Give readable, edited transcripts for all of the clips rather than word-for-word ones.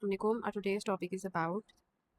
Assalamualaikum. Our today's topic is about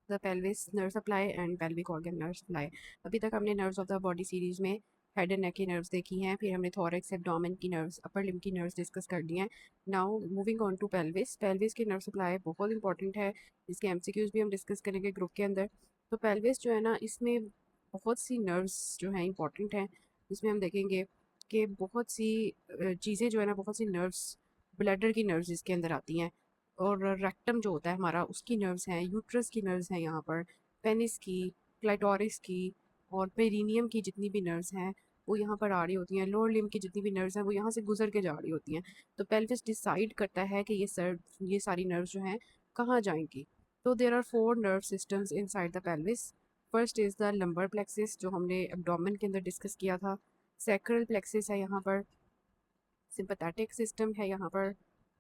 the pelvis nerve supply and pelvic organ nerve supply. अभी तक हमने nerves of the body series में head and neck की nerves देखी हैं, फिर हमने थोरैक्स एब्डोमेन की नर्व्स, अपर लिम्ब की नर्व्स डिस्कस कर दी हैं. Now moving on to pelvis. Pelvis की नर्व सप्लाई बहुत इंपॉर्टेंट है, इसके एमसीक्यूज भी हम डिस्कस करेंगे ग्रुप के अंदर. तो पेल्विस जो है ना, इसमें बहुत सी नर्व्स जो हैं इंपॉर्टेंट हैं. इसमें हम देखेंगे कि बहुत सी चीज़ें जो है ना, बहुत सी नर्व्स, ब्लैडर की नर्व्स इसके अंदर आती हैं, और रेक्टम जो होता है हमारा, उसकी नर्व्स हैं, यूट्रस की नर्व्स हैं यहाँ पर, पेनिस की, क्लाइटोरिस की, और पेरिनियम की जितनी भी नर्व्स हैं वो यहाँ पर आ रही होती हैं. लोअर लिम्ब की जितनी भी नर्व्स हैं वो यहाँ से गुजर के जा रही होती हैं. तो पेल्विस डिसाइड करता है कि ये सारी नर्व्स जो हैं कहाँ जाएंगी. तो there are 4 nerve systems inside the pelvis. First is the lumbar plexus, जो हमने एब्डोमेन के अंदर डिस्कस किया था. सैक्रल प्लेक्सिस है यहाँ पर, सिंपैथेटिक सिस्टम है यहाँ पर,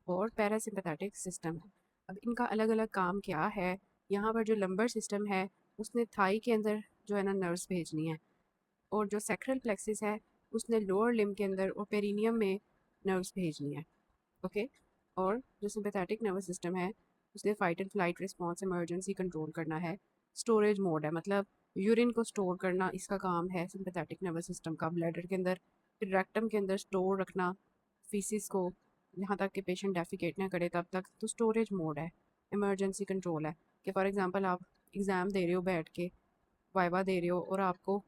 और पैरासिम्पैथेटिक सिस्टम है. अब इनका अलग अलग काम क्या है. यहाँ पर जो लंबर सिस्टम है उसने थाई के अंदर जो है ना नर्व्स भेजनी है, और जो सैक्रल प्लेक्सिस है उसने लोअर लिम्ब के अंदर और पेरिनियम में नर्व्स भेजनी है. ओके. और जो सिंपैथेटिक नर्वस सिस्टम है उसने fight and flight response, emergency control करना है. स्टोरेज मोड है, मतलब यूरिन को स्टोर करना इसका काम है सिंपैथेटिक नर्वस सिस्टम का, ब्लैडर के अंदर, फिर रेक्टम के अंदर स्टोर रखना फीसिस को, यहाँ तक कि पेशेंट डेफिकेट ना करे तब तक. तो स्टोरेज मोड है. इमरजेंसी कंट्रोल है कि फॉर एग्जांपल आप एग्ज़ाम दे रहे हो बैठ के, वाइवा दे रहे हो, और आपको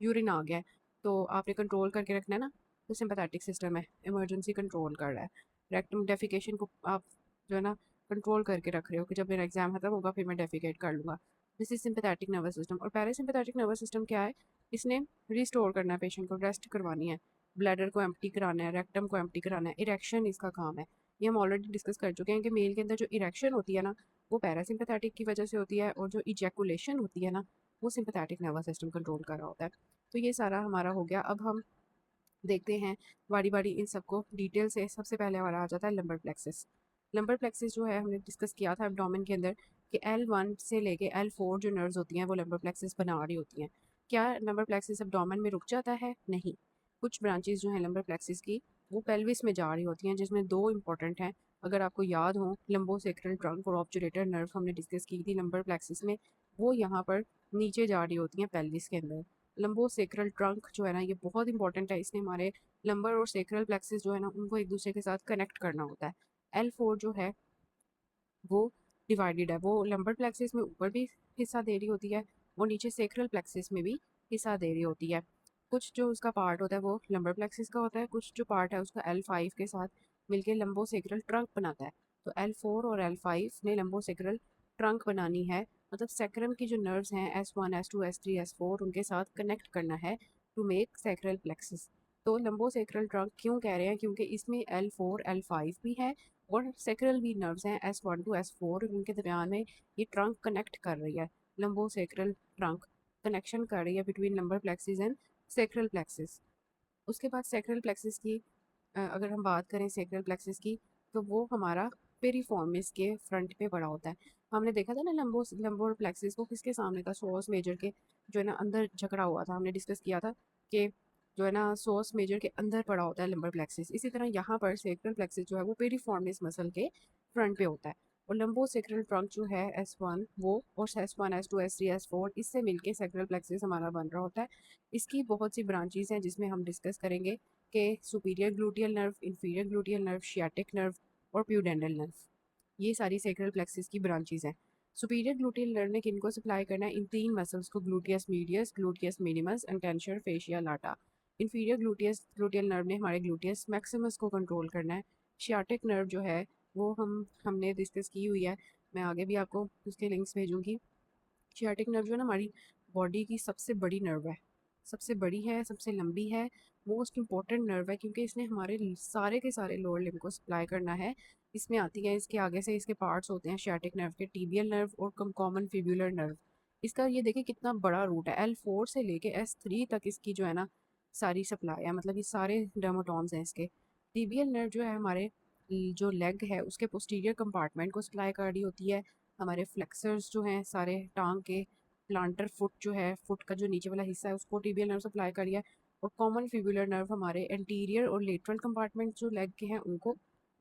यूरिन आ गया है, तो आपने कंट्रोल करके रखना है ना. तो सिंपैथेटिक सिस्टम है, इमरजेंसी कंट्रोल कर रहा है. रेक्टम डेफिकेशन को आप जो है ना कंट्रोल करके रख रहे हो कि जब मेरा एग्जाम खत्म होगा फिर मैं डेफिकेट कर लूँगा. This is sympathetic nervous system. और पैरासिम्पैथेटिक नर्वस सिस्टम क्या है, इसने रिस्टोर करना है, पेशेंट को रेस्ट करवानी है, ब्लैडर को एम्प्टी कराना है, रेक्टम को एम्प्टी कराना है, इरेक्शन इसका काम है. ये हम ऑलरेडी डिस्कस कर चुके हैं कि मेल के अंदर जो इरेक्शन होती है ना वो पैरासिम्पैथेटिक की वजह से होती है, और जो इजैकुलेशन होती है ना वो सिंपैथेटिक नर्वस सिस्टम कंट्रोल कर रहा होता है. तो ये सारा हमारा हो गया. अब हम देखते हैं बारी बारी इन सबको डिटेल से. सबसे पहले हमारा आ जाता है लंबर प्लेक्सिस. लंबर प्लेक्सिस जो है हमने डिस्कस किया था एब्डोमेन के अंदर कि L1 से लेके L4 जो नर्व्स होती हैं वो लंबर प्लेक्सिस बना रही होती हैं. क्या लंबर प्लेक्सिस एब्डोमेन में रुक जाता है? नहीं. कुछ ब्रांचेस जो हैं लंबर प्लेक्सिस की वो पेल्विस में जा रही होती हैं, जिसमें 2 इंपॉर्टेंट हैं. अगर आपको याद हो, लंबोसेक्रल ट्रंक और ऑब्चुलेटर नर्व हमने डिस्कस की थी लंबर प्लेक्सिस में, वो यहाँ पर नीचे जा रही होती हैं पेल्विस के अंदर. लंबोसेक्रल ट्रंक जो है ना ये बहुत इंपॉर्टेंट है, इसने हमारे लंबर और सेक्रल प्लेक्सिस जो है ना उनको एक दूसरे के साथ कनेक्ट करना होता है. L4 जो है वो डिवाइडेड है, वो लंबर प्लेक्सिस में ऊपर भी हिस्सा दे रही होती है और नीचे सेक्रल प्लेक्सिस में भी हिस्सा दे रही होती है. कुछ जो उसका पार्ट होता है वो लंबर प्लेक्सिस का होता है, कुछ जो पार्ट है उसका L5 के साथ मिलके लंबोसेक्रल ट्रंक बनाता है. तो L4 और L5 ने लंबोसेक्रल ट्रंक बनानी है, मतलब सेक्रम की जो नर्व्स हैं S1 S2 S3 S4 उनके साथ कनेक्ट करना है टू मेक सेक्रल प्लेक्सिस. तो लंबोसेक्रल ट्रंक क्यों कह रहे हैं, क्योंकि इसमें L4 L5 भी है और सेक्रल भी नर्व्स हैं S1 टू S4, उनके दरमियान में ये ट्रंक कनेक्ट कर रही है. लंबोसेक्रल ट्रंक कनेक्शन कर रही है between lumbar plexus and sacral plexus. उसके बाद सेक्रल प्लेक्सिस की अगर हम बात करें सेक्रल प्लेक्सिस की, तो वो हमारा पेरिफॉर्मिस के फ्रंट पे पड़ा होता है. हमने देखा था ना लंबोर प्लेक्सिस वो किसके सामने था, सोस मेजर के जो है ना अंदर झगड़ा हुआ था. हमने डिस्कस किया था कि जो है ना सोस मेजर के अंदर पड़ा होता है लंबर प्लेक्सिस. इसी तरह यहाँ पर सेक्रल प्लेक्सिस जो है वो पेरिफॉर्मिस मसल के फ्रंट पे होता है. और लंबो सेक्रल ट्रंक जो है S1 वो, और S1 S2 S3 S4 इससे मिलके सेक्रल प्लेक्सिस हमारा बन रहा होता है. इसकी बहुत सी ब्रांचेस हैं जिसमें हम डिस्कस करेंगे कि superior gluteal nerve, inferior gluteal nerve, sciatic nerve और प्यूडेंडल नर्व. ये सारी सेक्रल प्लेक्सिस की ब्रांचेस हैं. सुपीरियर ग्लूटियल नर्व ने किनको सप्लाई करना है, इन 3 मसल्स को, gluteus medius, gluteus minimus and tensor fascia Lata. Inferior gluteal nerve ने हमारे ग्लूटियस मैक्सिमस को कंट्रोल करना है. शियाटिक नर्व जो है वो हमने डिस्कस की हुई है, मैं आगे भी आपको उसके लिंक्स भेजूंगी. शियाटिक नर्व जो है ना हमारी बॉडी की सबसे बड़ी नर्व है, सबसे बड़ी है, सबसे लंबी है, मोस्ट इंपॉर्टेंट नर्व है, क्योंकि इसने हमारे सारे के सारे लोअर लिम्ब को सप्लाई करना है. इसमें आती है, इसके आगे से इसके पार्ट्स होते हैं शियाटिक नर्व के, टीबियल नर्व और कॉमन फिब्युलर नर्व. इसका ये देखिए कितना बड़ा रूट है, L4 से लेके S3 तक इसकी जो है ना सारी सप्लाई है, मतलब ये सारे डर्माटॉन्स हैं इसके. टीबियल नर्व जो है हमारे जो लेग है उसके पोस्टीरियर कंपार्टमेंट को सप्लाई कर रही होती है. हमारे फ्लेक्सर्स जो हैं सारे टांग के, प्लांटर फुट जो है, फुट का जो नीचे वाला हिस्सा है उसको टीबियल नर्व सप्लाई करी है. और कॉमन फिब्युलर नर्व हमारे एंटीरियर और लेटरल कंपार्टमेंट जो लेग के हैं उनको,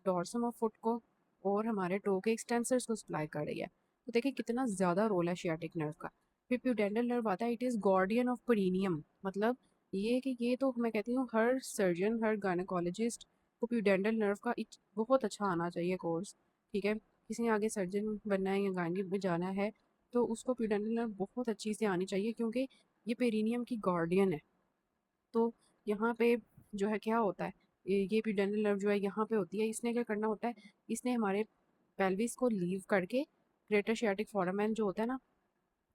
डॉर्सम ऑफ फुट को और हमारे टो के एक्सटेंसर्स को सप्लाई कर रही है। तो देखिए कितना ज़्यादा रोल है शियाटिक नर्व का। फिर प्यूडेंटल नर्व आता है, it is guardian of perineum. मतलब ये कि ये तो मैं कहती हूँ हर सर्जन हर गायनेकोलॉजिस्ट को प्यूडेंटल नर्व का बहुत अच्छा आना चाहिए कोर्स। ठीक है, किसी ने आगे सर्जन बनना है या गायनी में जाना है तो उसको प्यूडेंटल नर्व बहुत अच्छी से आनी चाहिए, क्योंकि ये पेरिनियम की गार्डियन है। तो यहाँ पे जो है क्या होता है, ये प्यूडेंटल नर्व जो है यहाँ पे होती है, इसने क्या करना होता है, इसने हमारे पेल्विस को लीव करके ग्रेटर शियाटिक फोरामेन जो होता है ना,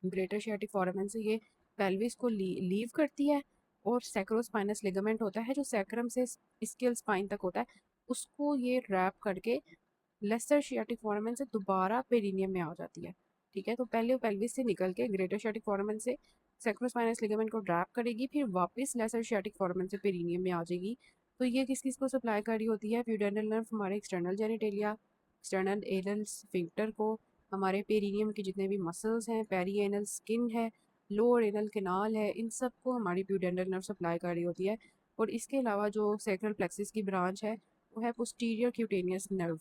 ग्रेटर शियाटिक फोरामेन से ये पेल्विस को लीव करती है। और सैक्रोस्पाइनस लिगामेंट होता है जो सैक्रम से स्केल स्पाइन तक होता है, उसको ये रैप करके लेसर शियाटिक फोरामेन से दोबारा पेरिनियम में आ जाती है। ठीक है, तो पहले वो पेल्विस से निकल के ग्रेटर शियाटिक फोरामेन से सैक्रोस्पाइनस लिगामेंट को ड्रैप करेगी, फिर वापस लेसर शियाटिक फोरामेन से पेरिनियम में आ जाएगी। तो ये किस किस को सप्लाई कर रही होती है, प्यूडेंटल नर्व हमारे external genitalia, external anal sphincter को, हमारे पेरिनियम के जितने भी मसल्स हैं, पेरी एनल स्किन है, लोअर एनल कैनाल है, इन सब को हमारी प्यूडेंटल नर्व सप्लाई कर रही होती है। और इसके अलावा जो सैक्रल प्लेक्सिस की ब्रांच है वो है posterior cutaneous nerve.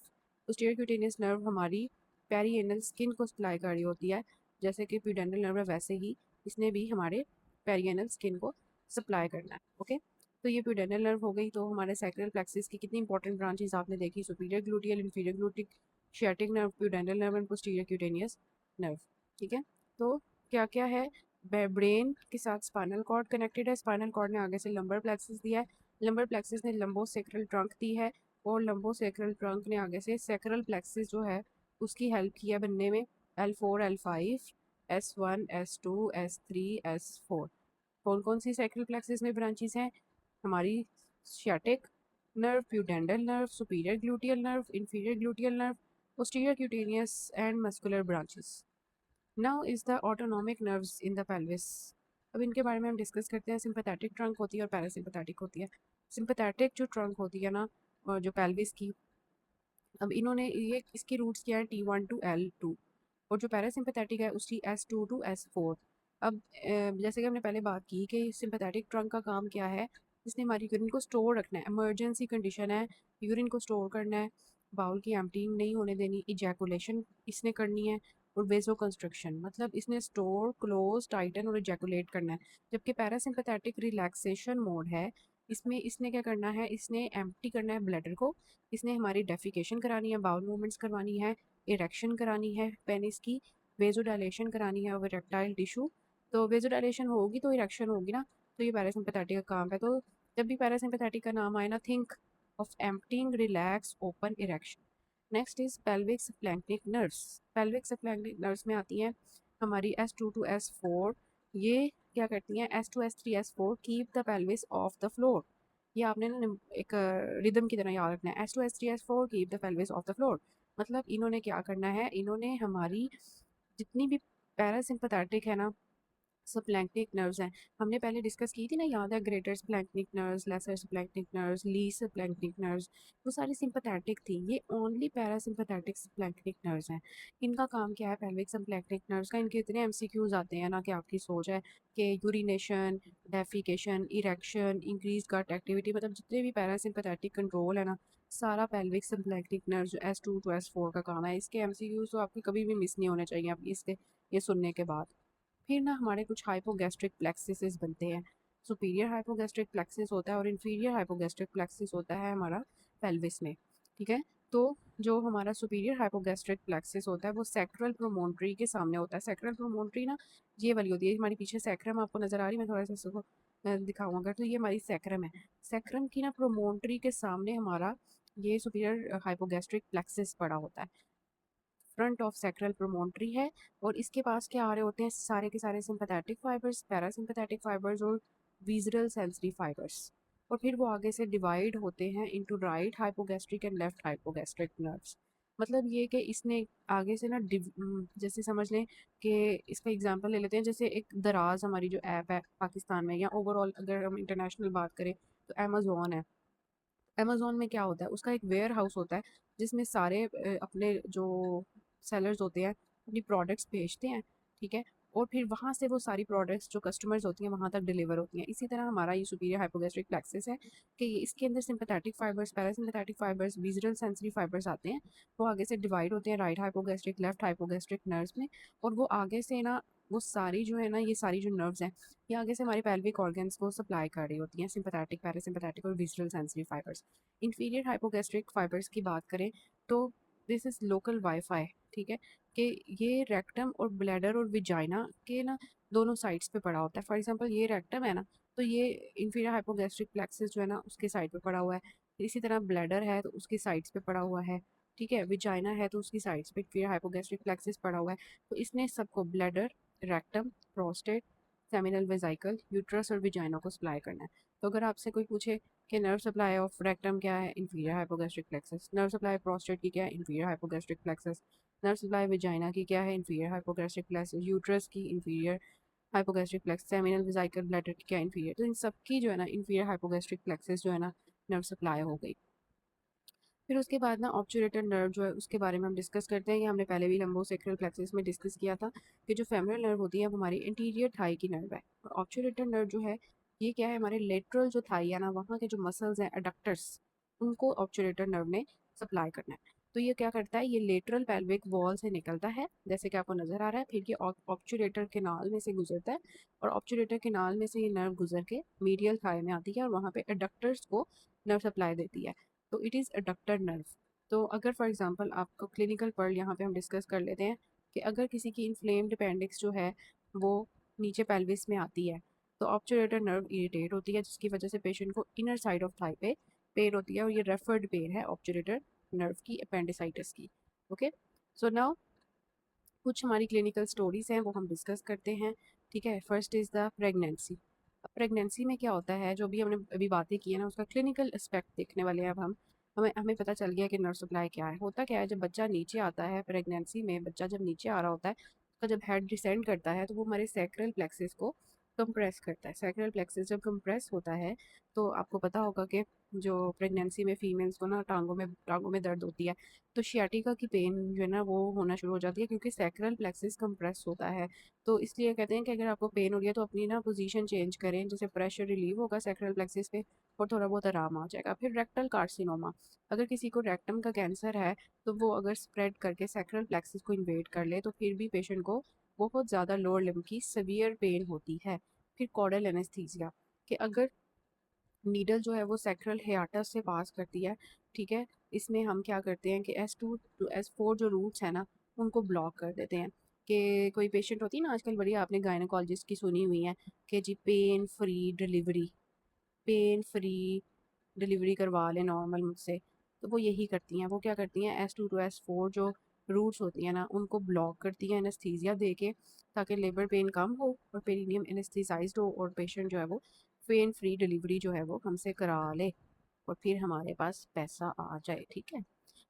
Posterior cutaneous nerve हमारी पेरिएनल स्किन को सप्लाई कर रही होती है, जैसे कि प्यूडेंटल नर्व है वैसे ही इसने भी हमारे पेरिएनल स्किन को सप्लाई करना है। ओके, तो ये प्यूडेंटल नर्व हो गई। तो हमारे सैक्रल प्लेक्सिस की कितनी इंपॉर्टेंट ब्रांचेस आपने देखी, superior gluteal, inferior gluteal, sciatic nerve, pudendal nerve and posterior cutaneous nerve. ठीक है, तो क्या क्या है, ब्रेन के साथ स्पाइनल कॉर्ड कनेक्टेड है, स्पाइनल कॉर्ड ने आगे से लंबर प्लेक्सिस दिया है, लंबर प्लेक्सिस ने लंबोसेक्रल ट्रंक दी है, और लंबोसेक्रल ट्रंक ने आगे से सेक्रल प्लेक्सिस जो है उसकी हेल्प किया बनने में, L4 L5 S1 S2 S3 S4। कौन कौन सी सेक्रल प्लेक्सिस में ब्रांचेस हैं, हमारी sciatic nerve, pudendal nerve, superior gluteal nerve, inferior gluteal nerve, posterior cutaneous and muscular branches. Now is the autonomic nerves in the pelvis. अब इनके बारे में हम डिस्कस करते हैं। सिंपैथेटिक ट्रंक होती है और पैरासिम्पैथेटिक होती है। सिंपैथेटिक जो ट्रंक होती है ना, और जो पेल्विस की, अब इन्होंने ये इसके रूट्स क्या है, T1 टू L2, और जो पैरासिम्पैथेटिक है उसकी S2 टू S4। अब जैसे कि हमने पहले बात की कि सिंपैथेटिक ट्रंक का काम क्या है, इसने हमारी यूरिन को स्टोर रखना है, इमरजेंसी कंडीशन है, यूरिन को स्टोर करना है, बाउल की एम्प्टिंग नहीं होने देनी, इजैकुलेशन इसने करनी है, और वेजो कंस्ट्रक्शन मतलब इसने स्टोर, क्लोज, टाइटन और इजैकुलेट करना है। जबकि पैरासिम्पैथेटिक रिलैक्सेशन मोड है, इसमें इसने क्या करना है, इसने एम्प्टी करना है ब्लैडर को, इसने हमारी डेफिकेशन करानी है, बाउल मूवमेंट्स करवानी है, इरेक्शन करानी है पेनिस की, वेजोडाइलेशन करानी है और इरेक्टाइल टिश्यू। तो वेजोडाइलेशन होगी तो इरेक्शन होगी ना, तो ये पैरासिम्पैथेटिक का काम है। तो जब भी पैरासिम्पैथेटिक का नाम आए ना, think of emptying, relax, open, erection. Next is pelvic splanchnic nerves. Pelvic splanchnic nerves में आती हैं हमारी S2 टू S4। ये क्या करती हैं, S2 S3 S4 keep the pelvis of the floor. ये आपने ना एक रिदम की तरह याद रखना है, S2 S3 S4 keep the pelvis of the floor. मतलब इन्होंने क्या करना है, इन्होंने हमारी जितनी भी पैरासिम्पैथेटिक है ना सप्लैंक्टिक नर्व्स हैं, हमने पहले डिस्कस की थी ना, याद है, greater splanchnic nerves, lesser splanchnic nerves, least splanchnic nerves, वो सारी सिंपैथेटिक थी। ये ओनली पैरासिम्पैथेटिक सप्लैंक्टिक नर्व्स हैं। इनका काम क्या है, पेल्विक सप्लैंक्टिक नर्व्स का, इनके इतने MCQs आते हैं ना कि आपकी सोच है कि यूरिनेशन, डेफिकेशन, इरेक्शन, इंक्रीज गट एक्टिविटी, मतलब जितने भी पैरासिम्पैथेटिक कंट्रोल है ना, सारा पेल्विक सप्लैंक्टिक नर्व जो S2 टू S4 का काम है। इसके MCQs तो आपके कभी भी मिस नहीं होने चाहिए आप इसके ये सुनने के बाद। फिर ना हमारे कुछ हाइपोगैस्ट्रिक प्लेक्सिस बनते हैं। सुपीरियर हाइपोगैस्ट्रिक प्लेक्सिस होता है और इन्फीरियर हाइपोगैस्ट्रिक प्लेक्सिस होता है हमारा पेल्विस में। ठीक है, तो जो हमारा सुपीरियर हाइपोगैस्ट्रिक प्लेक्सिस होता है वो सैक्रल प्रोमोन्ट्री के सामने होता है। सैक्रल प्रोमोन्ट्री ना ये वाली होती है, हमारी पीछे सैक्रम आपको नजर आ रही है, मैं थोड़ा सा इसको दिखाऊँ अगर, तो ये हमारी सैक्रम है। सैक्रम की ना प्रोमोन्ट्री के सामने हमारा ये सुपीरियर हाइपोगैस्ट्रिक प्लेक्सिस पड़ा होता है, फ्रंट ऑफ सैक्रल प्रोमोन्ट्री है। और इसके पास क्या आ रहे होते हैं, सारे के सारे सिंपैथेटिक फाइबर्स, पैरासिम्पैथेटिक फाइबर्स और विज़रल सेंसरी फाइबर्स। और फिर वो आगे से डिवाइड होते हैं into right hypogastric and left hypogastric nerves. मतलब ये कि इसने आगे से ना जैसे समझ लें कि इसका एग्जांपल ले लेते हैं, जैसे एक दराज हमारी जो ऐप है पाकिस्तान में, या ओवरऑल अगर हम इंटरनेशनल बात करें तो अमेज़ोन है। अमेज़ोन में क्या होता है, उसका एक वेयर हाउस होता है जिसमें सारे अपने जो सेलर्स होते हैं अपनी प्रोडक्ट्स बेचते हैं। ठीक है, और फिर वहाँ से वो सारी प्रोडक्ट्स जो कस्टमर्स होती हैं वहाँ तक डिलीवर होती हैं। इसी तरह हमारा ये सुपीरियर हाइपोगैस्ट्रिक प्लेक्सस है कि इसके अंदर sympathetic fibres, parasympathetic fibres, visual sensory fibres आते हैं। वो आगे से डिवाइड होते हैं right hypogastric, left hypogastric nerves में, और वो आगे से ना वो सारी जो है ना, ये सारी जो नर्व्स हैं ये आगे से हमारे पेल्विक ऑर्गन्स को सप्लाई कर रही होती हैं, सिंपैथेटिक, पैरासिम्पैथेटिक और visual sensory fibres. Inferior hypogastric fibres की बात करें तो दिस इज़ लोकल वाईफाई, ठीक है, कि ये रेक्टम और ब्लैडर और विजाइना के ना दोनों साइड्स पे पड़ा होता है। फॉर एग्जांपल ये रेक्टम है ना, तो ये इंफीरियर हाइपोगैस्ट्रिक प्लेक्सस जो है ना उसके साइड पे पड़ा हुआ है। इसी तरह ब्लैडर है तो उसकी साइड्स पे पड़ा हुआ है, ठीक है। विजाइना है तो उसकी साइड्स पे इंफीरियर हाइपोगैस्ट्रिक प्लेक्सस पड़ा हुआ है। तो इसने सबको bladder, rectum, prostate, seminal vesicle, uterus और विजाइना को सप्लाई करना है। तो अगर आपसे कोई पूछे कि नर्व सप्लाई ऑफ रेक्टम क्या है, inferior hypogastric plexus. Nerve supply prostate की क्या है, inferior hypogastric plexus. Nerve supply vagina की क्या है, इंफीरियर हाइपोगैस्ट्रिक प्लेक्सस। यूट्रस की inferior hypogastric plexus, seminal vesicle, bladder की क्या इंफीरियर। तो इन सब की जो है ना इंफीरियर हाइपोगैस्ट्रिक प्लेक्सस जो है ना नर्व सप्लाई हो गई। फिर उसके बाद ना ऑब्चुरेटर नर्व जो है उसके बारे में हम डिस्कस करते हैं। ये हमने पहले भी लंबोसेक्रल प्लेक्सस में डिस्कस किया था कि जो फेमोरल नर्व होती है वो हमारी इंटीरियर थाई की नर्व है। और ऑब्चुरेटर नर्व जो है ये क्या है, हमारे लेटरल जो थाई है ना वहाँ के जो मसल्स हैं, एडक्टर्स, उनको ऑब्चुरेटर नर्व ने सप्लाई करना है। तो ये क्या करता है, ये लेटरल पेल्विक वॉल से निकलता है जैसे कि आपको नजर आ रहा है, फिर ये ऑब्चुरेटर केनाल में से गुजरता है, और ऑब्चुरेटर केनाल में से ये नर्व गुजर के मीडियल थाई में आती है और वहाँ पे एडक्टर्स को नर्व सप्लाई देती है। तो इट इज़ अडक्टर नर्व। तो अगर फॉर एग्जांपल आपको क्लिनिकल पर्ल यहाँ पे हम डिस्कस कर लेते हैं कि अगर किसी की इन्फ्लेम्ड अपेंडिक्स जो है वो नीचे पेल्विस में आती है तो ऑब्चुरेटर नर्व इरिटेट होती है, जिसकी वजह से पेशेंट को इनर साइड ऑफ थाई पे पेन होती है, और ये रेफर्ड पेन है ऑब्चुरेटर नर्व की अपेंडिसाइटिस की। ओके, सो नाउ कुछ हमारी क्लिनिकल स्टोरीज हैं वो हम डिस्कस करते हैं। ठीक है, first is the pregnancy. Pregnancy में क्या होता है, जो भी हमने अभी बातें की है ना उसका क्लिनिकल एस्पेक्ट देखने वाले हैं अब हम। हमें हमें पता चल गया कि नर्व सप्लाई क्या है। होता क्या है, जब बच्चा नीचे आता है प्रेगनेंसी में, बच्चा जब नीचे आ रहा होता है उसका जब हेड डिसेंड करता है तो वो हमारे सैक्रल प्लेक्सिस को कंप्रेस करता है। सैक्रल प्लेक्सिस जब कंप्रेस होता है तो आपको पता होगा कि जो प्रेगनेंसी में फीमेल्स को ना टांगों में दर्द होती है, तो शियाटिका की पेन जो है ना वो होना शुरू हो जाती है क्योंकि सैक्रल प्लेक्सिस कंप्रेस होता है। तो इसलिए कहते हैं कि अगर आपको पेन हो रही है तो अपनी ना पोजीशन चेंज करें, जैसे प्रेशर रिलीव होगा सैक्रल प्लेक्सिस पे और थोड़ा बहुत आराम आ जाएगा। फिर रेक्टल कार्सिनोमा, अगर किसी को रेक्टम का कैंसर है तो वो अगर स्प्रेड करके सैक्रल प्लेक्सिस को इन्वेड कर ले तो फिर भी पेशेंट को बहुत ज़्यादा लोअर लिम्ब की सीवियर पेन होती है। फिर कॉर्डल एनेस्थीसिया, कि अगर नीडल जो है वो सैक्रल हियाटस से पास करती है, ठीक है, इसमें हम क्या करते हैं कि S2 टू S4 जो रूट्स हैं ना उनको ब्लॉक कर देते हैं। कि कोई पेशेंट होती है ना आजकल, बड़ी आपने गायनोकोलॉजिस्ट की सुनी हुई है कि जी pain free delivery, pain free delivery करवा लें नॉर्मल मुझसे, तो वो यही करती हैं। वो क्या करती हैं, S2 टू S4 जो रूट्स होती हैं ना उनको ब्लॉक करती हैं एनेस्थीसिया दे के, ताकि लेबर पेन कम हो और पेरिनियम एनेस्थीसाइज्ड हो और पेशेंट जो है वो पेन फ्री डिलीवरी जो है वो हमसे करा ले और फिर हमारे पास पैसा आ जाए। ठीक है,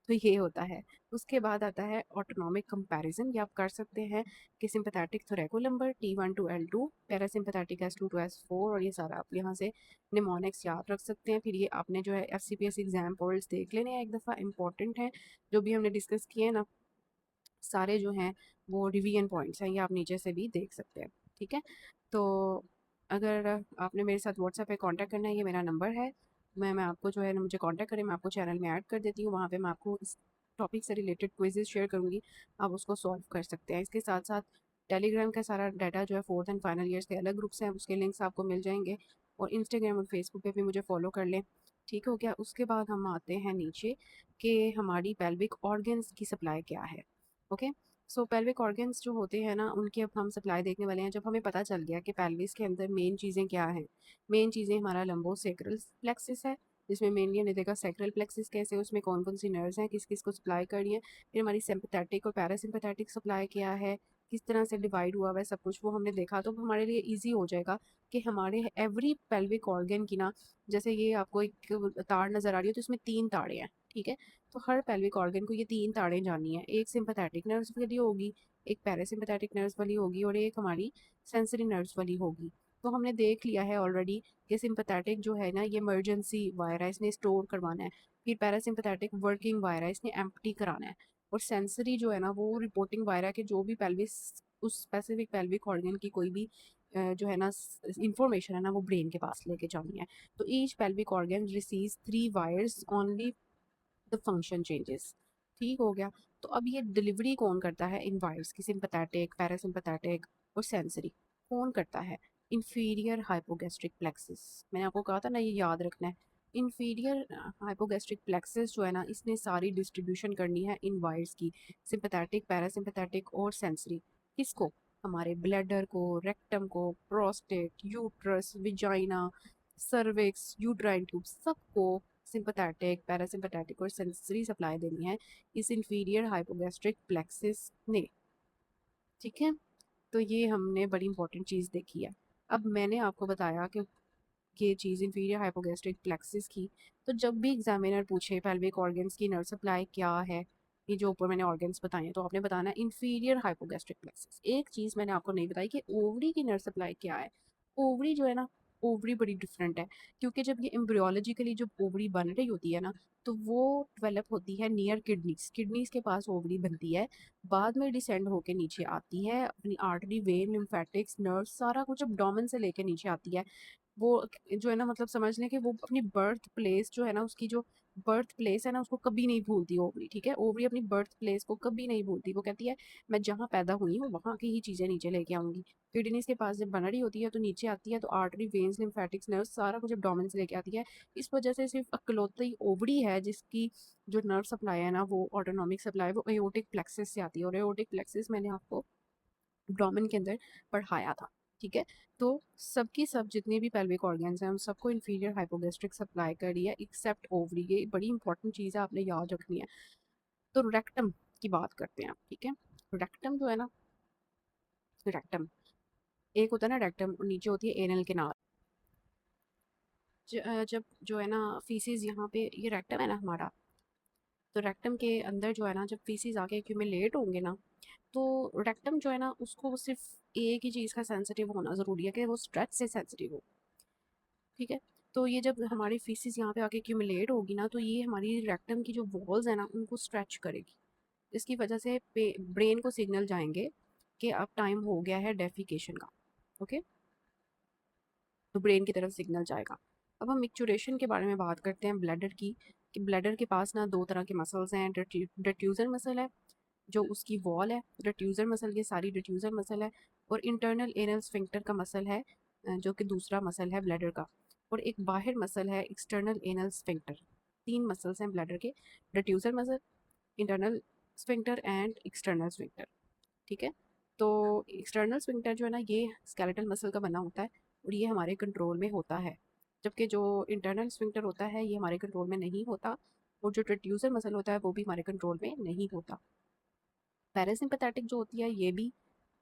तो ये होता है। उसके बाद आता है ऑटोनॉमिक कंपैरिजन। ये आप कर सकते हैं कि sympathetic thoracolumbar T1 to L2, parasympathetic S2 to S4, और ये सारा आप यहाँ से निमोनिक्स याद रख सकते हैं। फिर ये आपने जो है FCPS एग्जाम पोल्स देख लेने हैं एक दफ़ा, इंपॉर्टेंट है जो भी हमने डिस्कस किए हैं ना सारे जो हैं वो रिवीजन पॉइंट्स हैं, ये आप नीचे से भी देख सकते हैं। ठीक है, तो अगर आपने मेरे साथ व्हाट्सएप पे कांटेक्ट करना है, ये मेरा नंबर है। मैं आपको जो है ना मुझे कांटेक्ट करें, मैं आपको चैनल में ऐड कर देती हूँ। वहाँ पे मैं आपको इस टॉपिक से रिलेटेड क्विजेज शेयर करूँगी, आप उसको सॉल्व कर सकते हैं। इसके साथ साथ टेलीग्राम का सारा डाटा जो है फोर्थ एंड फाइनल ईयर्स के अलग ग्रुप्स हैं, उसके लिंक्स आपको मिल जाएंगे। और इंस्टाग्राम और फेसबुक पे भी मुझे फॉलो कर लें। ठीक हो गया, उसके बाद हम आते हैं नीचे कि हमारी पेल्विक ऑर्गन्स की सप्लाई क्या है। ओके, सो पेल्विक ऑर्गन्स जो होते हैं ना उनकी अब हम सप्लाई देखने वाले हैं। जब हमें पता चल गया कि पेल्विस के अंदर मेन चीज़ें क्या हैं, मेन चीज़ें हमारा लंबोसेक्रल प्लेक्सिस है, जिसमें मेनली हमने देखा सैक्रल प्लेक्सिस कैसे, उसमें कौन कौन सी नर्व्स हैं, किस किस को सप्लाई करनी है। फिर हमारी सिंपैथेटिक और पैरासिम्पैथेटिक सप्लाई क्या है, किस तरह से डिवाइड हुआ हुआ है, सब कुछ वो हमने देखा। तो हमारे लिए ईजी हो जाएगा कि हमारे एवरी पेल्विक ऑर्गन की ना, जैसे ये आपको एक तार नज़र आ रही है तो इसमें 3 ताड़ें हैं। ठीक है, तो हर पेल्विक ऑर्गन को ये 3 ताड़ें जाननी है। एक सिंपैथेटिक नर्व्स वाली होगी, एक पैरासिम्पैथेटिक नर्व्स वाली होगी और एक हमारी सेंसरी नर्व्स वाली होगी। तो हमने देख लिया है ऑलरेडी कि सिंपैथेटिक जो है ना ये इमरजेंसी वायर है, इसने स्टोर करवाना है। फिर पैरासिम्पैथेटिक वर्किंग वायर है, इसने एम्प्टी कराना है। और सेंसरी जो है ना वो रिपोर्टिंग वायरा के जो भी पेल्विस उस स्पेसिफिक पेल्विक ऑर्गन की कोई भी जो है ना इंफॉर्मेशन है ना वो ब्रेन के पास लेके जानी है। तो each pelvic organ receives 3 wires only the function changes. ठीक हो गया। तो अब ये डिलीवरी कौन करता है इन वायर्स की, सिंपैथेटिक, पैरासिम्पैथेटिक और सेंसरी, कौन करता है? Inferior hypogastric plexus. मैंने आपको कहा था ना ये याद रखना है। इंफीरियर हाइपोगैस्ट्रिक प्लेक्सिस जो है ना इसने सारी डिस्ट्रीब्यूशन करनी है इन वायर्स की, सिंपैथेटिक, पैरासिम्पैथेटिक और सेंसरी। किसको? हमारे ब्लैडर को, रेक्टम को, prostate, uterus, vagina, cervix, uterine tube, सबको सिंपैथेटिक, पैरासिम्पैथेटिक और सेंसरी सप्लाई देनी है इस इंफीरियर हाइपोगैस्ट्रिक प्लेक्सिस ने। ठीक है। तो ये हमने बड़ी इंपॉर्टेंट चीज़ देखी है। अब मैंने आपको बताया कि ये चीज़ इंफीरियर हाइपोगैस्ट्रिक प्लेक्सिस की। तो जब भी एग्जामिनर पूछे पेल्विक ऑर्गन्स की नर्व सप्लाई क्या है, ये जो ऊपर मैंने ऑर्गन्स बताए हैं, तो आपने बताना इंफीरियर हाइपोगैस्ट्रिक प्लेक्सिस। एक चीज़ मैंने आपको नहीं बताई कि ओवरी की नर्व सप्लाई क्या है। ओवरी जो है ना, ओवरी बड़ी डिफरेंट है, क्योंकि जब ये एम्ब्रियोलॉजिकली जब ओवरी बन रही होती है ना तो वो डेवलप होती है नियर किडनीज, किडनीज के पास ओवरी बनती है। बाद में डिसेंड होके नीचे आती है, अपनी आर्टरी, वेन, लिम्फेटिक्स, नर्व, सारा कुछ abdomen से लेके नीचे आती है। वो जो है ना मतलब समझ लें कि वो अपनी बर्थ प्लेस जो है ना, उसकी जो बर्थ प्लेस है ना उसको कभी नहीं भूलती ओवरी। ठीक है, ओवरी अपनी बर्थ प्लेस को कभी नहीं भूलती। वो कहती है मैं जहाँ पैदा हुई हूँ वहाँ की ही चीज़ें नीचे लेके आऊंगी। किडनीज के पास जब बन रही होती है तो नीचे आती है, तो आर्टरी, वेन्स, लिम्फेटिक्स, नर्व, सारा कुछ abdomen से लेके आती है। इस वजह से सिर्फ अकलौती ओवरी है जिसकी जो नर्व सप्लाई है ना, वो ऑटोनॉमिक सप्लाई, वो एओटिक प्लेक्सिस से आती है। और एओटिक प्लेक्सिस मैंने आपको ब्राह्मण के अंदर पढ़ाया था। ठीक है। तो सबकी सब जितने भी पेल्विक ऑर्गन्स हैं उन सबको इंफीरियर हाइपोगैस्ट्रिक सप्लाई कर रही है एक्सेप्ट ओवरी। ये बड़ी इंपॉर्टेंट चीज़ है, आपने याद रखनी है। तो रेक्टम की बात करते हैं आप। ठीक है। रेक्टम जो है ना, रेक्टम एक होता है ना रेक्टम, और नीचे होती है एनल केनाल। जब जो है ना फीसिस यहाँ पे, ये रेक्टम है ना हमारा, तो रेक्टम के अंदर जो है ना जब फीसिस आके एक्यूमुलेट होंगे ना, तो रेक्टम जो है ना उसको सिर्फ एक ही चीज़ का सेंसिटिव होना ज़रूरी है कि वो स्ट्रेच से सेंसिटिव हो। ठीक है। तो ये जब हमारी फीसिस यहाँ पे आके एक्यूमुलेट होगी ना, तो ये हमारी रेक्टम की जो वॉल्स है ना उनको स्ट्रेच करेगी। इसकी वजह से ब्रेन को सिग्नल जाएंगे कि अब टाइम हो गया है डेफिकेशन का। ओके। तो ब्रेन की तरफ सिग्नल जाएगा। अब हम मिक्चुरेशन के बारे में बात करते हैं, ब्लैडर की। कि ब्लैडर के पास ना दो तरह के मसल्स हैं, डिफ्यूजर मसल है जो उसकी वॉल है, डिफ्यूजर मसल, ये सारी डिफ्यूजर मसल है। और इंटरनल एनल स्फिंक्टर का मसल है जो कि दूसरा मसल है ब्लैडर का। और एक बाहर मसल है एक्सटर्नल एनल स्फिंक्टर। तीन मसल्स हैं ब्लैडर के, diffuser muscle, internal sphincter and external sphincter. ठीक है। तो एक्सटर्नल स्फिंक्टर जो है ना ये स्केलेटल मसल का बना होता है और ये हमारे कंट्रोल में होता है, जबकि जो इंटरनल स्फिंक्टर होता है ये हमारे कंट्रोल में नहीं होता। और जो ट्रांसड्यूसर मसल होता है वो भी हमारे कंट्रोल में नहीं होता। पैरासिम्पैथेटिक जो होती है ये भी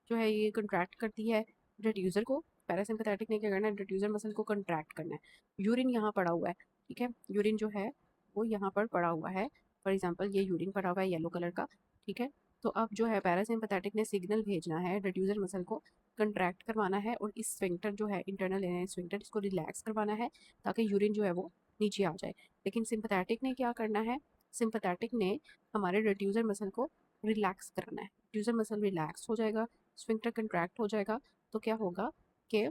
जो है ये कंट्रैक्ट करती है रिड्यूसर को। पैरासिम्पैथेटिक ने क्या करना है, रिड्यूसर मसल को कंट्रैक्ट करना है। यूरिन यहाँ पड़ा हुआ है। ठीक है, यूरिन जो है वो यहाँ पर पड़ा हुआ है। फॉर एग्जांपल ये यूरिन पड़ा हुआ है येलो कलर का। ठीक है। तो अब जो है पैरासिम्पैथेटिक ने सिग्नल भेजना है रिड्यूसर मसल को कंट्रैक्ट करवाना है, और इस स्फिंक्टर जो है इंटरनल एनल स्फिंक्टर इसको रिलैक्स करवाना है ताकि यूरिन जो है वो नीचे आ जाए। लेकिन सिंपैथेटिक ने क्या करना है, सिंपैथेटिक ने हमारे रिड्यूसर मसल को रिलैक्स करना है। रिड्यूसर मसल रिलैक्स हो जाएगा, स्फिंक्टर कंट्रैक्ट हो जाएगा, तो क्या होगा कि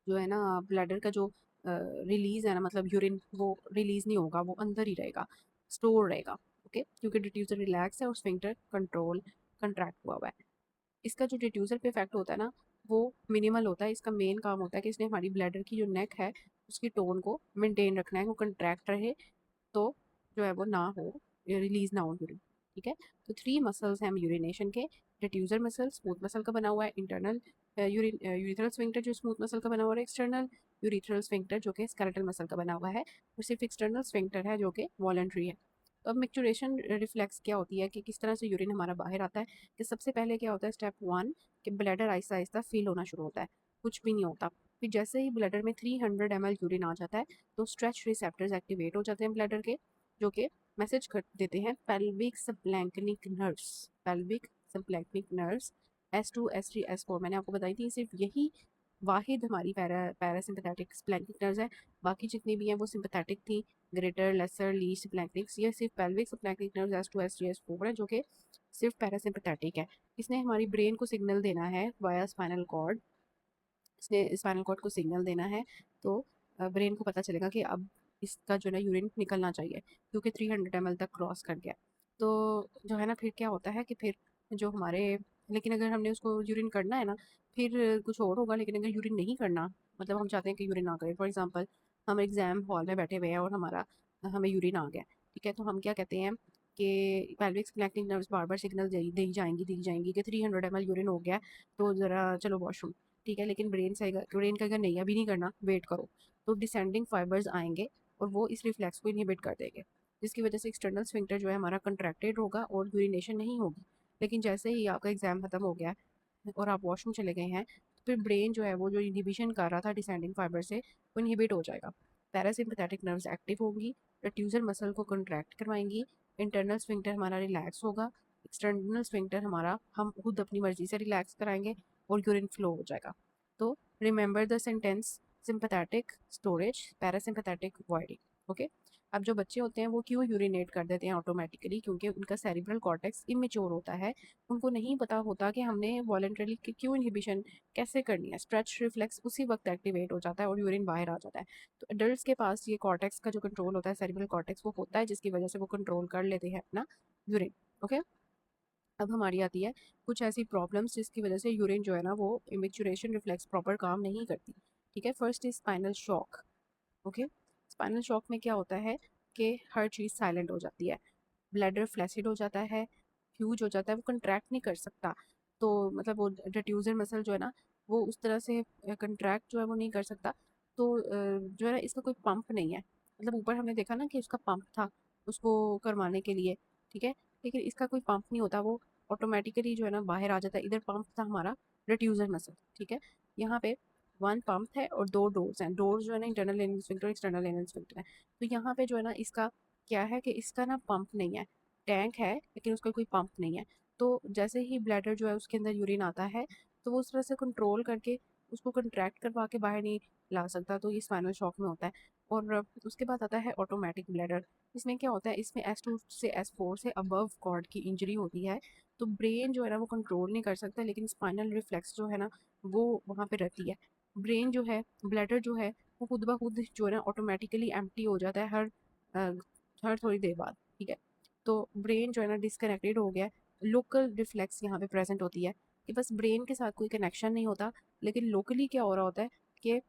जो है ना ब्लैडर का जो रिलीज है ना, मतलब यूरिन, वो रिलीज नहीं होगा, वो अंदर ही रहेगा, स्टोर रहेगा। ओके, क्योंकि डिफ्यूजर रिलैक्स है और स्फिंक्टर कंट्रोल कंट्रैक्ट हुआ हुआ है। इसका जो डिफ्यूजर पे इफेक्ट होता है ना वो मिनिमल होता है। इसका मेन काम होता है कि इसने हमारी ब्लैडर की जो नेक है उसकी टोन को मेंटेन रखना है, वो कंट्रैक्ट रहे, तो जो है वो ना हो, रिलीज ना हो यूरिन। ठीक है। तो 3 मसल्स हैं यूरिनेशन के, डिफ्यूजर मसल स्मूथ मसल का बना हुआ है, इंटरनल यूरिथ्रल स्फिंक्टर जो स्मूथ मसल का बना हुआ है, एक्सटर्नल यूरिथ्रल स्फिंक्टर जो कि स्केलेटल मसल का बना हुआ है, और सिर्फ एक्सटर्नल स्फिंक्टर है जो कि वॉलंटरी है। तो अब मिक्चुरेशन रिफ्लेक्स क्या होती है कि किस तरह से यूरिन हमारा बाहर आता है, कि सबसे पहले क्या होता है स्टेप 1 कि ब्लैडर आहिस्ता आहिस्ता फील होना शुरू होता है, कुछ भी नहीं होता। फिर जैसे ही ब्लैडर में 300 ml यूरिन आ जाता है तो स्ट्रेच रिसेप्टर्स एक्टिवेट हो जाते हैं ब्लैडर के, जो कि मैसेज कर देते हैं pelvic splanchnic nerves, pelvic splanchnic nerves S2 S3 S4 मैंने आपको बताई थी। सिर्फ यही वाहिद हमारी पैरासिम्पैथेटिक स्प्लैंकिक नर्व्स है, बाकी जितनी भी हैं वो सिंपैथेटिक थी। Greater, lesser, least, splanchnics. ये सिर्फ pelvic सिम्प्लैंक्टिक nerve S2 S3 S4 है जो कि सिर्फ पैरासिम्पैथेटिक है। इसने हमारी ब्रेन को सिग्नल देना है वाया स्पाइनल कॉर्ड। इसने स्पाइनल कॉर्ड को सिग्नल देना है, तो ब्रेन को पता चलेगा कि अब इसका जो है यूरिन निकलना चाहिए क्योंकि 300 ml तक क्रॉस कर गया। तो जो है ना फिर क्या होता है कि फिर जो हमारे, लेकिन अगर हमने उसको यूरिन करना है ना फिर कुछ और होगा। लेकिन अगर यूरिन नहीं करना, मतलब हम चाहते हैं कि यूरिन ना करें, फॉर एग्जांपल हम एग्जाम हॉल में बैठे हुए हैं और हमें यूरिन आ गया, ठीक है, तो हम क्या कहते हैं कि पेल्विक कनेक्टिंग नर्व्स बार बार सिग्नल दी जाएंगी कि 300 ml यूरिन हो गया, तो ज़रा चलो वॉशरूम, ठीक है। लेकिन ब्रेन का अगर नहीं, अभी नहीं करना, वेट करो, तो डिसेंडिंग फाइबर्स आएंगे और वो इस रिफ्लेक्स को इनहिबिट कर देंगे, जिसकी वजह से एक्सटर्नल स्फिंक्टर जो है हमारा कंट्रैक्टेड होगा और यूरिनेशन नहीं होगी। लेकिन जैसे ही आपका एग्जाम खत्म हो गया और आप वॉशरूम चले गए हैं, तो फिर ब्रेन जो है वो जो इनहिबिशन कर रहा था डिसेंडिंग फाइबर से, वो इनहिबिट हो जाएगा। पैरासिम्पैथेटिक नर्व्स एक्टिव होंगी, रेट्यूजर मसल को कंट्रैक्ट करवाएंगी, इंटरनल स्फिंक्टर हमारा रिलैक्स होगा, एक्सटर्नल स्फिंक्टर हमारा हम खुद अपनी मर्जी से रिलैक्स कराएंगे और यूरिन फ्लो हो जाएगा। तो remember the sentence, sympathetic storage, parasympathetic voiding. Okay. अब जो बच्चे होते हैं वो क्यों यूरिनेट कर देते हैं ऑटोमेटिकली, क्योंकि उनका सेरिब्रल कॉर्टेक्स इमेच्योर होता है। उनको नहीं पता होता कि हमने वॉलंटरली क्यों इनहिबिशन कैसे करनी है। स्ट्रेच रिफ्लेक्स उसी वक्त एक्टिवेट हो जाता है और यूरिन बाहर आ जाता है। तो एडल्ट्स के पास ये कॉर्टेक्स का जो कंट्रोल होता है, सेरिब्रल कॉर्टेक्स, वो होता है, जिसकी वजह से वो कंट्रोल कर लेते हैं अपना यूरिन। ओके। अब हमारी आती है कुछ ऐसी प्रॉब्लम्स जिसकी वजह से यूरिन जो है ना वो इमेचुरेशन रिफ्लेक्स प्रॉपर काम नहीं करती, ठीक है। First is spinal shock. Okay. Spinal shock में क्या होता है कि हर चीज़ साइलेंट हो जाती है, ब्लैडर फ्लैसिड हो जाता है, ह्यूज हो जाता है, वो कंट्रैक्ट नहीं कर सकता। तो मतलब वो डिफ्यूजर मसल जो है ना वो उस तरह से कंट्रैक्ट जो है वो नहीं कर सकता। तो जो है ना इसका कोई पंप नहीं है। मतलब ऊपर हमने देखा ना कि उसका पंप था उसको करवाने के लिए, ठीक है, लेकिन इसका कोई पंप नहीं होता, वो ऑटोमेटिकली जो है ना बाहर आ जाता है। इधर पंप था हमारा रिड्यूसर मसल, ठीक है। यहाँ पे वन पंप है और दो डोर्स हैं। डोर्स जो है ना internal anal sphincter, external anal sphincter है। तो यहाँ पे जो है ना इसका क्या है कि इसका ना पंप नहीं है, टैंक है लेकिन उसका कोई पंप नहीं है। तो जैसे ही ब्लैडर जो है उसके अंदर यूरिन आता है तो वो उस तरह से कंट्रोल करके उसको कंट्रैक्ट करवा के बाहर नहीं ला सकता, तो ये स्पाइनल शॉक में होता है। और उसके बाद आता है ऑटोमेटिक ब्लैडर। इसमें क्या होता है, इसमें S2 से S4 से अबव कॉर्ड की इंजरी होती है। तो ब्रेन जो है ना वो कंट्रोल नहीं कर सकता, लेकिन स्पाइनल रिफ्लेक्स जो है ना वो वहाँ पे रहती है। ब्रेन जो है, ब्लैडर जो है वो खुद ब खुद जो है ना ऑटोमेटिकली एम्प्टी हो जाता है हर थोड़ी देर बाद, ठीक है। तो ब्रेन जो है ना डिसकनेक्टेड हो गया है। लोकल रिफ्लेक्स यहाँ पे प्रेजेंट होती है कि बस ब्रेन के साथ कोई कनेक्शन नहीं होता, लेकिन लोकली क्या हो रहा होता है कि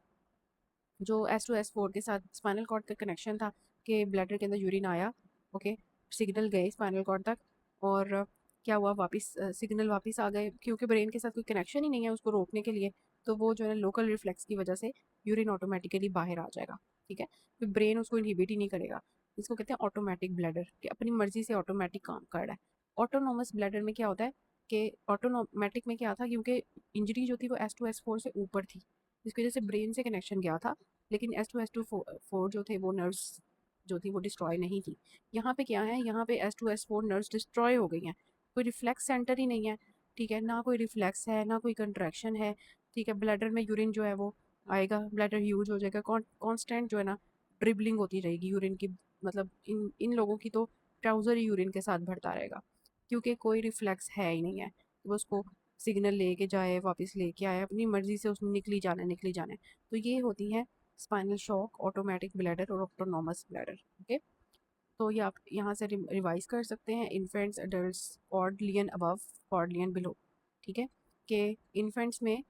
जो S2 S4 के साथ स्पाइनल कॉर्ड का कनेक्शन था कि ब्लैडर के अंदर यूरिन आया, ओके, सिग्नल गए स्पाइनल कॉर्ड तक, और क्या हुआ, वापस सिग्नल वापस आ गए क्योंकि ब्रेन के साथ कोई कनेक्शन ही नहीं है उसको रोकने के लिए। तो वो जो है लोकल रिफ्लेक्स की वजह से यूरिन ऑटोमेटिकली बाहर आ जाएगा, ठीक है। फिर ब्रेन उसको इनहिबिट ही नहीं करेगा। इसको कहते हैं ऑटोमेटिक ब्लैडर, कि अपनी मर्जी से ऑटोमेटिक काम कर रहा है। ऑटोनोमस ब्लैडर में क्या होता है कि ऑटोमेटिक में क्या था, क्योंकि इंजरी जो थी वो S2 S4 से ऊपर थी, जिसकी वजह से ब्रेन से कनेक्शन गया था, लेकिन S2 S4 जो थे वो नर्व्स जो थी वो डिस्ट्रॉय नहीं थी। यहाँ पे क्या है, यहाँ पे S2 S4 नर्व्स डिस्ट्रॉय हो गई हैं, कोई रिफ्लेक्स सेंटर ही नहीं है, ठीक है, ना कोई रिफ्लेक्स है ना कोई कंट्रैक्शन है, ठीक है। ब्लैडर में यूरिन जो है वो आएगा, ब्लैडर ह्यूज हो जाएगा, कॉन्स्टेंट जो है ना ड्रिबलिंग होती रहेगी यूरिन की। मतलब इन इन लोगों की तो ट्राउज़र ही यूरिन के साथ भरता रहेगा क्योंकि कोई रिफ्लेक्स है ही नहीं है। वो उसको सिग्नल लेके जाए वापस लेके आए, अपनी मर्जी से उसने निकली जाना है। तो ये होती है स्पाइनल शॉक, ऑटोमेटिक ब्लैडर और ऑटोनॉमस ब्लैडर। ओके। तो ये आप यहाँ से रिवाइज कर सकते हैं, इन्फेंट्स, एडल्ट्स, कॉर्डलियन अबव, कॉर्डलियन बिलो, ठीक है। कि इन्फेंट्स में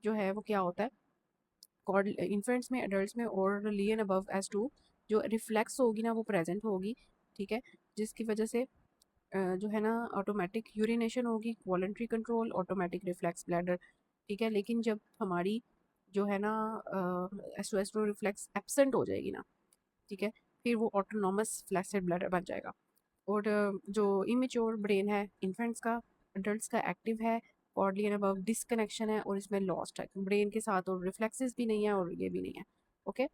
जो है वो क्या होता है, कॉर्ड इन्फेंट्स में, एडल्ट्स में और लियन अबव S2 जो रिफ्लेक्स होगी ना वो प्रेजेंट होगी, ठीक है, जिसकी वजह से जो है ना ऑटोमेटिक यूरिनेशन होगी, voluntary control, automatic reflex bladder, ठीक है। लेकिन जब हमारी जो है ना एस्ट्रो रिफ्लेक्स एब्सेंट हो जाएगी ना, ठीक है, फिर वो ऑटोनॉमस फ्लैसिड ब्लैडर बन जाएगा। और जो इमेच्योर ब्रेन है इन्फेंट्स का, एडल्ट्स का एक्टिव है, कॉर्डलियन अबव डिसकनेक्शन है और इसमें लॉस्ट है ब्रेन के साथ, और रिफ्लेक्सेस भी नहीं है और ये भी नहीं है। ओके।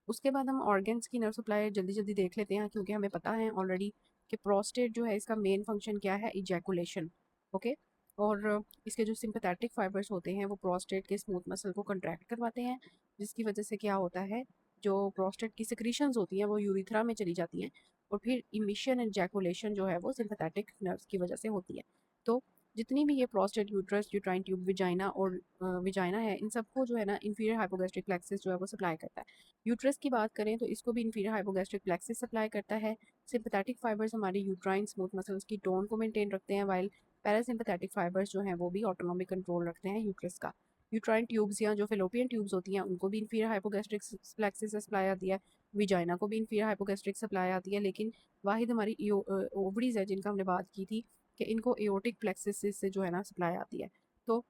उसके बाद हम ऑर्गन्स की नर्व सप्लाई जल्दी जल्दी देख लेते हैं, क्योंकि हमें पता है ऑलरेडी कि प्रोस्टेट जो है इसका मेन फंक्शन क्या है, इजैकुलेशन। ओके। और इसके जो सिंपैथेटिक फाइबर्स होते हैं वो प्रोस्टेट के स्मूथ मसल को कंट्रैक्ट करवाते हैं, जिसकी वजह से क्या होता है, जो प्रोस्टेट की सिक्रीशंस होती हैं वो यूरिथ्रा में चली जाती हैं और फिर इमिशन एंड जैकुलेशन जो है वो सिंपैथेटिक नर्व्स की वजह से होती है। तो जितनी भी ये prostate, uterus, uterine tube, vagina और विजाइना है, इन सबको जो है ना इंफीरियर हाइपोगैस्ट्रिक प्लेक्सिस जो है वो सप्लाई करता है। यूट्रस की बात करें तो इसको भी इंफीरियर हाइपोगैस्ट्रिक प्लेक्सिस सप्लाई करता है। सिंपैथेटिक फाइबर्स हमारे यूट्राइन स्मूथ मसल्स की टोन को मेंटेन रखते हैं, वाइल पैरासिम्पैथेटिक फाइबर्स जो हैं वो भी ऑटोनॉमिक कंट्रोल रखते हैं यूट्रस का। यूट्राइन ट्यूब्स या जो फेलोपियन ट्यूब्स होती हैं उनको भी इंफीरियर हाइपोगैस्ट्रिक प्लेक्सिस से सप्लाई आती है। विजाइना को भी इंफीरियर हाइपोगैस्ट्रिक सप्लाई आती है, लेकिन वाहिद हमारी ओवरीज है जिनका हमने बात की थी कि इनको एओटिक प्लेक्सिस से जो है ना सप्लाई आती है। तो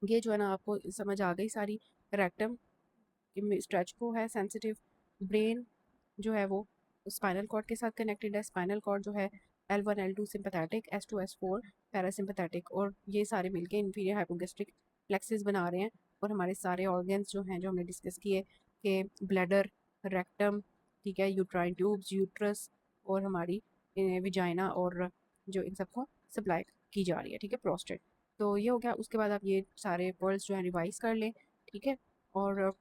ये जो है ना आपको समझ आ गई सारी। रेक्टम स्ट्रेच को है सेंसिटिव, ब्रेन जो है वो स्पाइनल कॉर्ड के साथ कनेक्टेड है। स्पाइनल कॉर्ड जो है L1 L2 sympathetic, S2 S4 parasympathetic, और ये सारे मिलके इंफीरियर हाइपोगैस्ट्रिक प्लेक्सिस बना रहे हैं। और हमारे सारे ऑर्गन्स जो हैं जो हमने डिस्कस किए कि ब्लैडर, रेक्टम, ठीक है, यूट्राइन ट्यूब्स, यूट्रस और हमारी विजाइना, और जो इन सबको सप्लाई की जा रही है, ठीक है, प्रोस्टेट। तो ये हो गया। उसके बाद आप ये सारे वर्ड्स जो हैं रिवाइज कर लें, ठीक है, और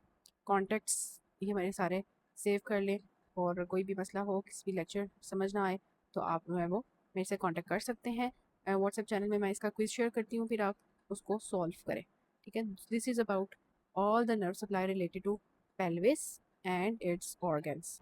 कॉन्टेक्ट्स ये हमारे सारे सेव कर लें। और कोई भी मसला हो, किसी भी लेक्चर समझ ना आए तो आप जो है वो मेरे से कांटेक्ट कर सकते हैं। व्हाट्सएप चैनल में मैं इसका क्विज शेयर करती हूँ, फिर आप उसको सॉल्व करें, ठीक है। This is about all the nerve supply related to pelvis and its organs.